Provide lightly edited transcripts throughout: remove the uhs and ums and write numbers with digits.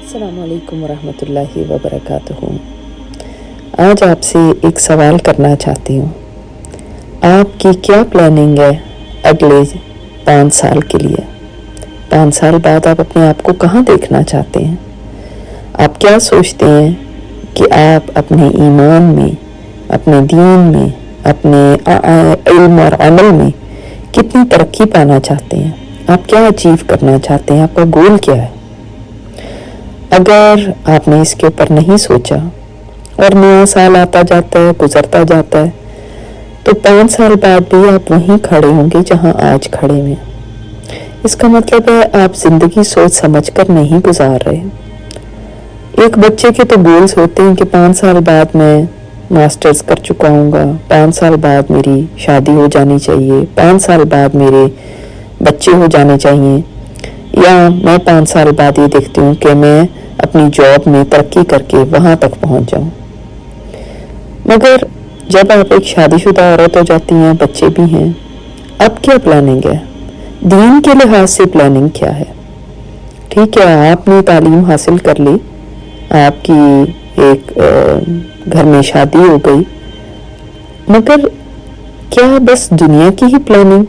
अस्सलाम वालेकुम वरहमतुल्लाहि वबरकातुहू। आज आपसे एक सवाल करना चाहती हूँ। आपकी क्या प्लानिंग है अगले 5 साल के लिए? 5 साल बाद आप अपने आप को कहाँ देखना चाहते हैं? आप क्या सोचते हैं कि आप अपने ईमान में, अपने दीन में, अपने इल्म और अमल में कितनी तरक्की पाना चाहते हैं? आप क्या अचीव करना चाहते हैं? आपका गोल क्या है? अगर आपने इसके ऊपर नहीं सोचा और नया साल आता जाता है, गुजरता जाता है, तो 5 साल बाद भी आप वहीं खड़े होंगे जहां आज खड़े हैं। इसका मतलब है आप जिंदगी सोच समझ कर नहीं गुजार रहे। एक बच्चे के तो गोल्स होते हैं कि 5 साल बाद मैं मास्टर्स कर चुका हूँगा, 5 साल बाद मेरी शादी हो जानी चाहिए, 5 साल बाद मेरे बच्चे हो जाने चाहिए, या मैं 5 साल बाद ये देखती हूँ कि मैं अपनी जॉब में तरक्की करके वहाँ तक पहुँच जाऊँ। मगर जब आप एक शादीशुदा औरत हो जाती हैं, बच्चे भी हैं, अब क्या प्लानिंग है? दीन के लिहाज से प्लानिंग क्या है? ठीक है, आपने तालीम हासिल कर ली, आपकी एक घर में शादी हो गई, मगर क्या बस दुनिया की ही प्लानिंग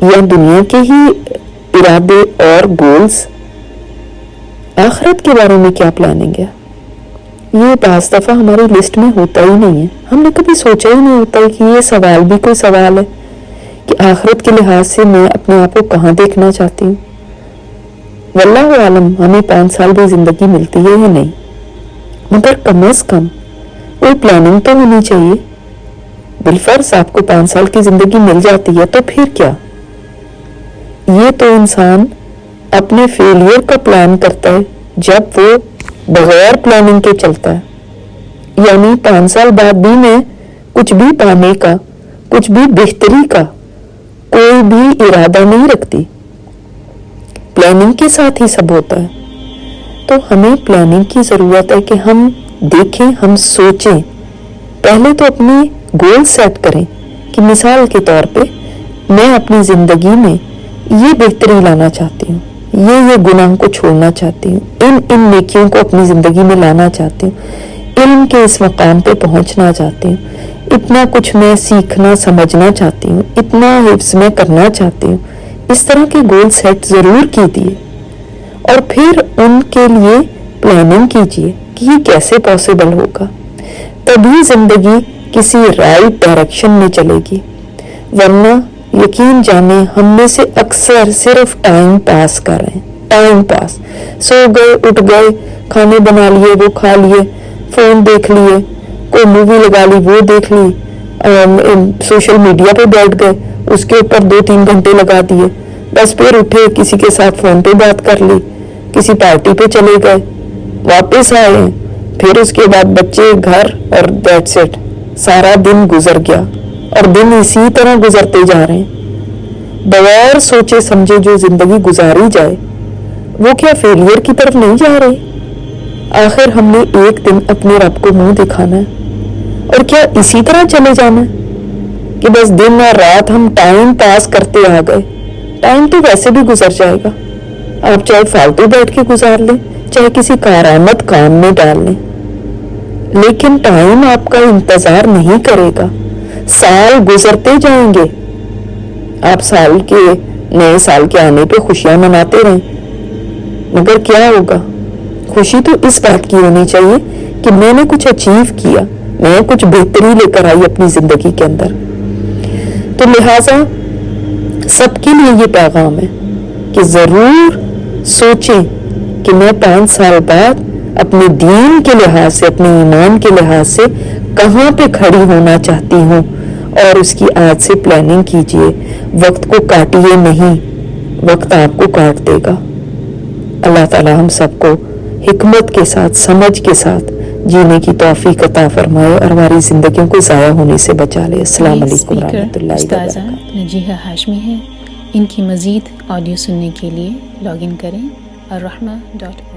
या दुनिया के ही इरादे और गोल्स? आखिरत के बारे में क्या प्लानिंग है? ये बाज़ दफ़ा हमारी लिस्ट में होता ही नहीं है। हमने कभी सोचा ही नहीं होता कि ये सवाल भी कोई सवाल है कि आखिरत के लिहाज से मैं अपने आप को कहाँ देखना चाहती हूँ। वल्लाहु आलम हमें 5 साल भी ज़िंदगी मिलती है या नहीं, मगर कम से कम कोई प्लानिंग तो होनी चाहिए। बिलफर्ज आपको 5 साल की ज़िंदगी मिल जाती है तो फिर क्या? ये तो इंसान अपने फेलियर का प्लान करता है जब वो बगैर प्लानिंग के चलता है। यानी 5 साल बाद भी मैं कुछ भी पाने का, कुछ भी बेहतरी का कोई भी इरादा नहीं रखती। प्लानिंग के साथ ही सब होता है। तो हमें प्लानिंग की ज़रूरत है कि हम देखें, हम सोचें, पहले तो अपनी गोल सेट करें कि मिसाल के तौर पे मैं अपनी ज़िंदगी में ये बेहतरी लाना चाहती हूँ, ये गुनाह को छोड़ना चाहती हूँ, इन नेकियों को अपनी ज़िंदगी में लाना चाहती हूँ, इल्म के इस मकाम पे पहुँचना चाहती हूँ, इतना कुछ मैं सीखना समझना चाहती हूँ, इतना हिफ्ज़ में करना चाहती हूँ। इस तरह के गोल सेट ज़रूर कीजिए और फिर उनके लिए प्लानिंग कीजिए कि ये कैसे पॉसिबल होगा। तभी ज़िंदगी किसी राइट डायरेक्शन में चलेगी। वरना यकीन जाने हम में से अक्सर सिर्फ टाइम पास कर रहे हैं। टाइम पास, सो गए, उठ गए, खाने बना लिए, वो खा लिए, फोन देख लिए, कोई मूवी लगा ली, वो देख ली, सोशल मीडिया पे बैठ गए, उसके ऊपर 2-3 घंटे लगा दिए, बस फिर उठे, किसी के साथ फोन पे बात कर ली, किसी पार्टी पे चले गए, वापस आए, फिर उसके बाद बच्चे, घर, और दैट्स इट। सारा दिन गुजर गया और दिन इसी तरह गुजरते जा रहे हैं। बगैर सोचे समझे जो जिंदगी गुजारी जाए वो क्या फेलियर की तरफ नहीं जा रही? आखिर हमने एक दिन अपने रब को मुंह दिखाना है, और क्या इसी तरह चले जाना है कि बस दिन और रात हम टाइम पास करते आ गए? टाइम तो वैसे भी गुजर जाएगा, आप चाहे फालतू बैठ के गुजार लें, चाहे किसी कारआमद काम में डाल लें, लेकिन टाइम आपका इंतजार नहीं करेगा। साल गुजरते जाएंगे, आप साल के नए साल के आने पे खुशियां मनाते रहें, मगर क्या होगा? खुशी तो इस बात की होनी चाहिए कि मैंने कुछ अचीव किया, मैं कुछ बेहतरी लेकर आई अपनी जिंदगी के अंदर। तो लिहाजा सबके लिए ये पैगाम है कि जरूर सोचें कि मैं 5 साल बाद अपने दीन के लिहाज से, अपने ईमान के लिहाज से कहाँ पे खड़ी होना चाहती हूँ, और उसकी आज से प्लानिंग कीजिए। वक्त को काटिए नहीं, वक्त आपको काट देगा। अल्लाह ताला हम सबको हिकमत के साथ, समझ के साथ जीने की तौफीक अता फरमाए और हमारी जिंदगियों को ज़ाया होने से बचा ले। अस्सलाम वालेकुम रहमतुल्लाहि व बरकातहू। नजीहा हाशमी है। इनकी मज़ीद ऑडियो सुनने के लिए लॉगिन करें arrahma.org।